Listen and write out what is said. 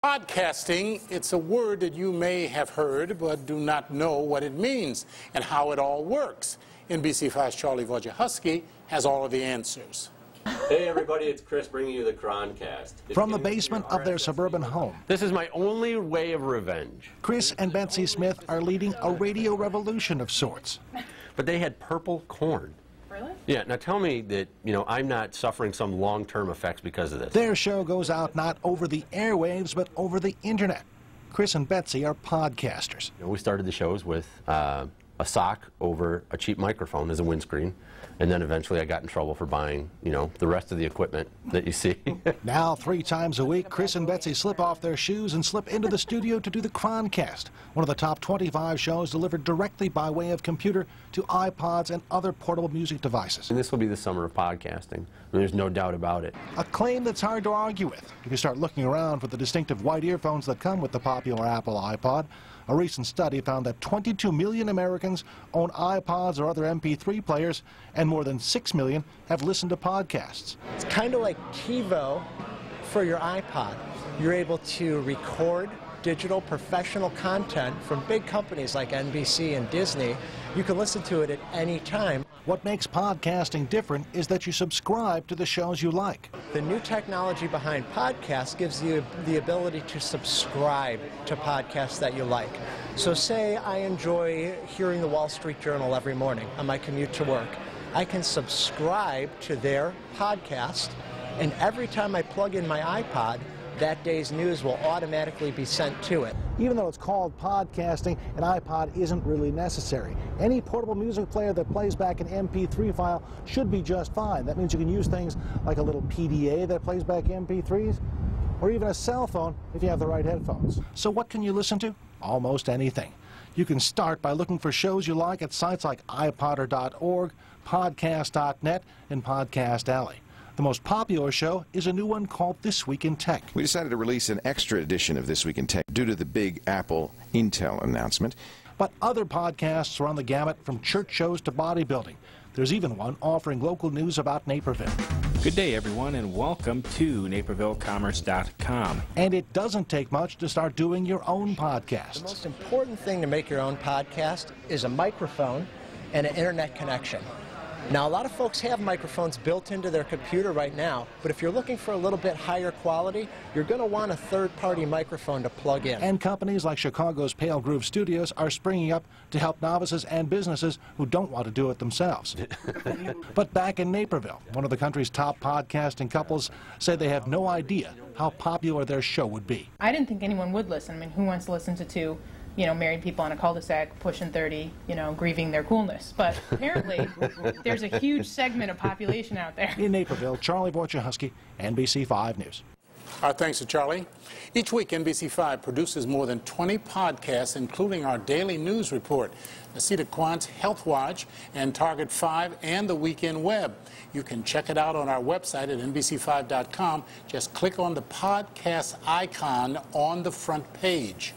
Podcasting, it's a word that you may have heard but do not know what it means and how it all works. NBC5's Charlie Wojciechowski has all of the answers. Hey everybody, it's Chris bringing you the Croncast. From the basement of their suburban home. This is my only way of revenge. Chris and Betsy Smith are leading a radio revolution of sorts. But they had purple corn. Really? Yeah, now tell me that, I'm not suffering some long-term effects because of this. Their show goes out not over the airwaves, but over the internet. Chris and Betsy are podcasters. We started the shows with a sock over a cheap microphone as a windscreen, and then eventually I got in trouble for buying, the rest of the equipment that you see. Now, 3 times a week, Chris and Betsy slip off their shoes and slip into the studio to do the Croncast, one of the top 25 shows delivered directly by way of computer to iPods and other portable music devices. And this will be the summer of podcasting. There's no doubt about it. A claim that's hard to argue with if you start looking around for the distinctive white earphones that come with the popular Apple iPod. A recent study found that 22 million Americans own iPods or other MP3 players, and more than 6 million have listened to podcasts. It's kind of like TiVo for your iPod. You're able to record digital professional content from big companies like NBC and Disney. You can listen to it at any time. What makes podcasting different is that you subscribe to the shows you like. The new technology behind podcasts gives you the ability to subscribe to podcasts that you like. So say I enjoy hearing the Wall Street Journal every morning on my commute to work. I can subscribe to their podcast, and every time I plug in my iPod, that day's news will automatically be sent to it. Even though it's called podcasting, an iPod isn't really necessary. Any portable music player that plays back an MP3 file should be just fine. That means you can use things like a little PDA that plays back MP3s, or even a cell phone if you have the right headphones. So what can you listen to? Almost anything. You can start by looking for shows you like at sites like iPodder.org, podcast.net, and Podcast Alley. The most popular show is a new one called This Week in Tech. We decided to release an extra edition of This Week in Tech due to the big Apple Intel announcement. But other podcasts run the gamut from church shows to bodybuilding. There's even one offering local news about Naperville. Good day, everyone, and welcome to NapervilleCommerce.com. And it doesn't take much to start doing your own podcast. The most important thing to make your own podcast is a microphone and an internet connection. Now, a lot of folks have microphones built into their computer right now, but if you're looking for a little bit higher quality, you're going to want a third-party microphone to plug in. And companies like Chicago's Pale Groove Studios are springing up to help novices and businesses who don't want to do it themselves. But back in Naperville, one of the country's top podcasting couples say they have no idea how popular their show would be. I didn't think anyone would listen. I mean, who wants to listen to two married people on a cul-de-sac pushing 30, grieving their coolness. But apparently, there's a huge segment of population out there. In Naperville, Charlie Wojciechowski, NBC5 News. Our thanks to Charlie. Each week, NBC5 produces more than 20 podcasts, including our daily news report, Nasita Quant's Health Watch, and Target 5, and the Weekend Web. You can check it out on our website at NBC5.com. Just click on the podcast icon on the front page.